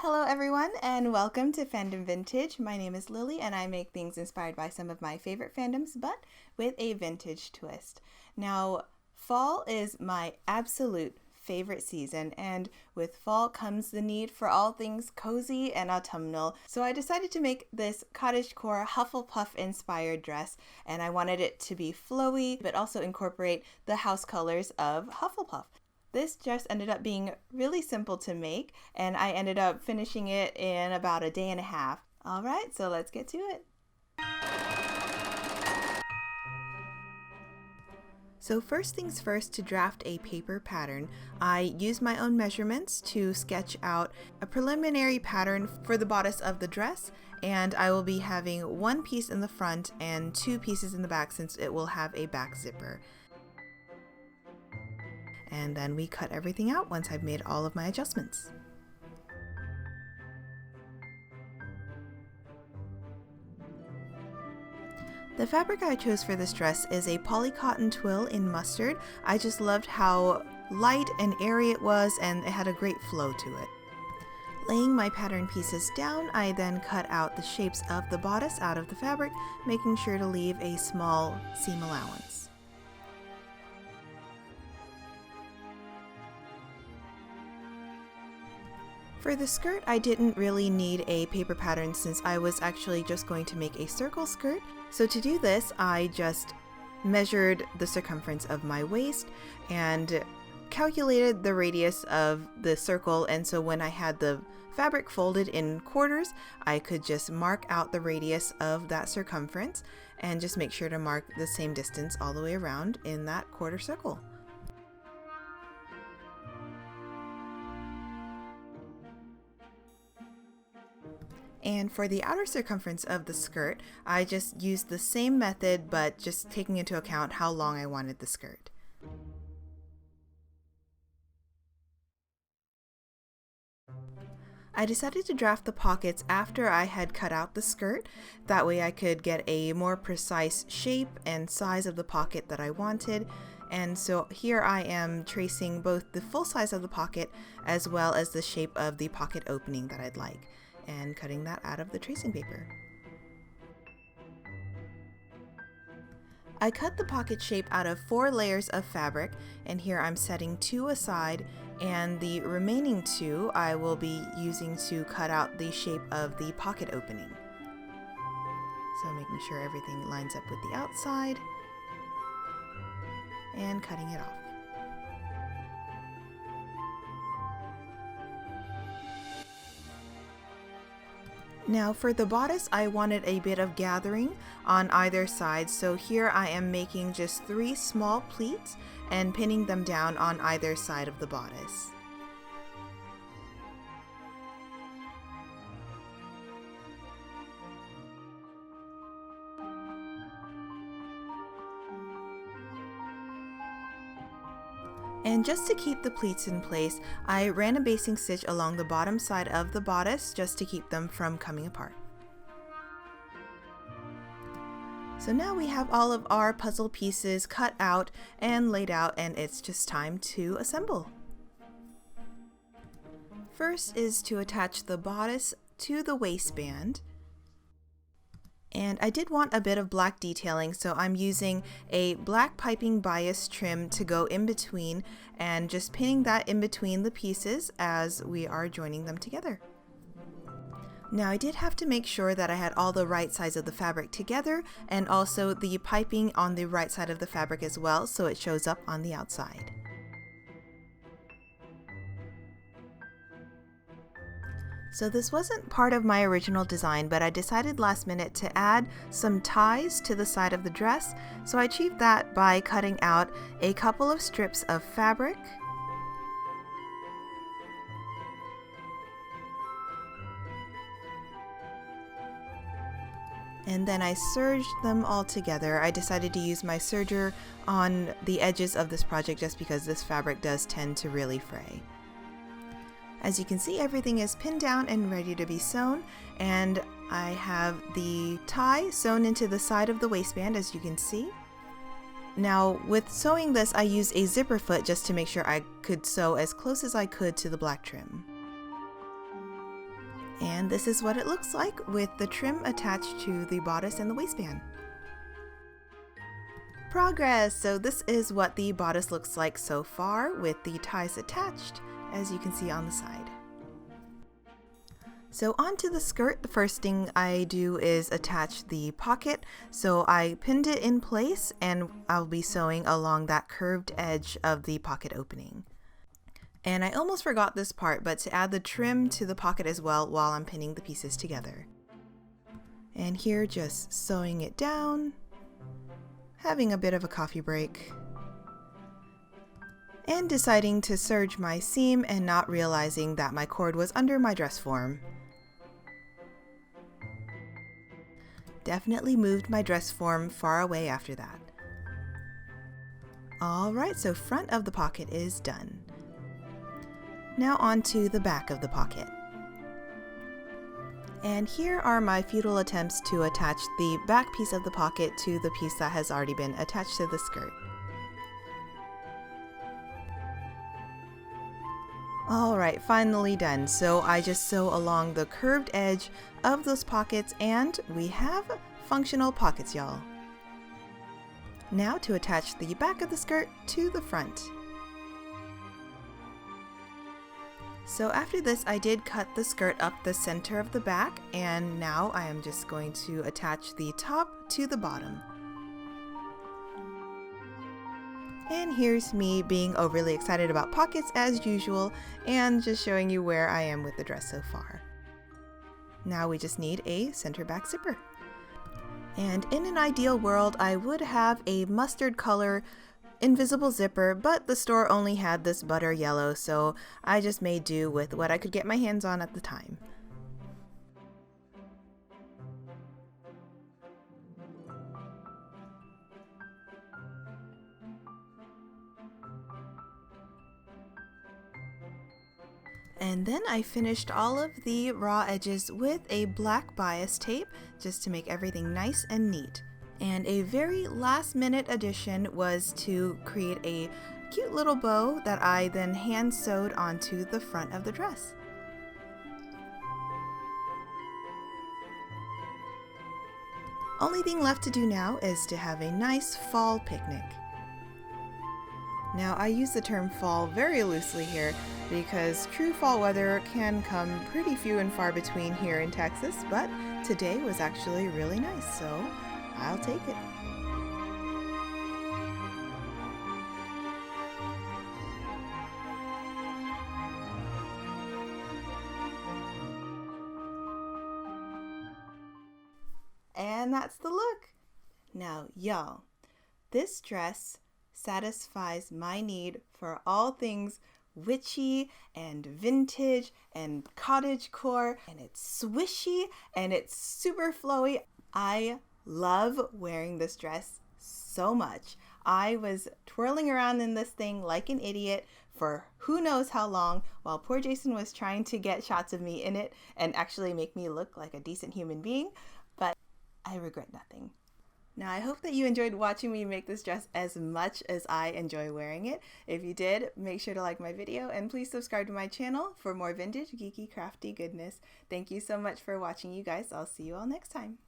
Hello everyone and welcome to Fandom Vintage. My name is Lily and I make things inspired by some of my favorite fandoms but with a vintage twist. Now, fall is my absolute favorite season, and with fall comes the need for all things cozy and autumnal. So I decided to make this Cottagecore Hufflepuff inspired dress, and I wanted it to be flowy but also incorporate the house colors of Hufflepuff. This dress ended up being really simple to make, and I ended up finishing it in about a day and a half. Alright, so let's get to it. So first things first, to draft a paper pattern, I used my own measurements to sketch out a preliminary pattern for the bodice of the dress, and I will be having one piece in the front and two pieces in the back since it will have a back zipper. And then we cut everything out once I've made all of my adjustments. The fabric I chose for this dress is a polycotton twill in mustard. I just loved how light and airy it was, and it had a great flow to it. Laying my pattern pieces down, I then cut out the shapes of the bodice out of the fabric, making sure to leave a small seam allowance. For the skirt, I didn't really need a paper pattern since I was actually just going to make a circle skirt. So to do this, I just measured the circumference of my waist and calculated the radius of the circle, and so when I had the fabric folded in quarters, I could just mark out the radius of that circumference and just make sure to mark the same distance all the way around in that quarter circle. And for the outer circumference of the skirt, I just used the same method, but just taking into account how long I wanted the skirt. I decided to draft the pockets after I had cut out the skirt. That way I could get a more precise shape and size of the pocket that I wanted. And so here I am tracing both the full size of the pocket as well as the shape of the pocket opening that I'd like, and cutting that out of the tracing paper. I cut the pocket shape out of 4 layers of fabric, and here I'm setting 2 aside, and the remaining 2 I will be using to cut out the shape of the pocket opening. So making sure everything lines up with the outside and cutting it off. Now for the bodice, I wanted a bit of gathering on either side, so here I am making just 3 small pleats and pinning them down on either side of the bodice. And just to keep the pleats in place, I ran a basting stitch along the bottom side of the bodice just to keep them from coming apart. So now we have all of our puzzle pieces cut out and laid out, and it's just time to assemble. First is to attach the bodice to the waistband. And I did want a bit of black detailing, so I'm using a black piping bias trim to go in between and just pinning that in between the pieces as we are joining them together. Now I did have to make sure that I had all the right sides of the fabric together, and also the piping on the right side of the fabric as well, so it shows up on the outside. So this wasn't part of my original design, but I decided last minute to add some ties to the side of the dress, so I achieved that by cutting out a couple of strips of fabric, and then I serged them all together. I decided to use my serger on the edges of this project just because this fabric does tend to really fray. As you can see, everything is pinned down and ready to be sewn, and I have the tie sewn into the side of the waistband, as you can see. Now with sewing this, I used a zipper foot just to make sure I could sew as close as I could to the black trim. And this is what it looks like with the trim attached to the bodice and the waistband. Progress! So this is what the bodice looks like so far with the ties attached, as you can see on the side. So onto the skirt, the first thing I do is attach the pocket. So I pinned it in place and I'll be sewing along that curved edge of the pocket opening. And I almost forgot this part, but to add the trim to the pocket as well while I'm pinning the pieces together. And here just sewing it down, having a bit of a coffee break, and deciding to serge my seam and not realizing that my cord was under my dress form. Definitely moved my dress form far away after that. Alright, so front of the pocket is done. Now on to the back of the pocket. And here are my futile attempts to attach the back piece of the pocket to the piece that has already been attached to the skirt. Alright, finally done. So I just sew along the curved edge of those pockets and we have functional pockets, y'all. Now to attach the back of the skirt to the front. So after this, I did cut the skirt up the center of the back, and now I am just going to attach the top to the bottom. And here's me being overly excited about pockets as usual, and just showing you where I am with the dress so far. Now we just need a center back zipper. And in an ideal world, I would have a mustard color invisible zipper, but the store only had this butter yellow, so I just made do with what I could get my hands on at the time. And then I finished all of the raw edges with a black bias tape just to make everything nice and neat. And a very last minute addition was to create a cute little bow that I then hand sewed onto the front of the dress. Only thing left to do now is to have a nice fall picnic. Now I use the term fall very loosely here because true fall weather can come pretty few and far between here in Texas, but today was actually really nice, so I'll take it. And that's the look. Now, y'all, this dress satisfies my need for all things witchy and vintage and cottagecore, and it's swishy and it's super flowy. I love wearing this dress so much. I was twirling around in this thing like an idiot for who knows how long while poor Jason was trying to get shots of me in it and actually make me look like a decent human being, but I regret nothing. Now I hope that you enjoyed watching me make this dress as much as I enjoy wearing it. If you did, make sure to like my video and please subscribe to my channel for more vintage, geeky, crafty goodness. Thank you so much for watching, you guys. I'll see you all next time.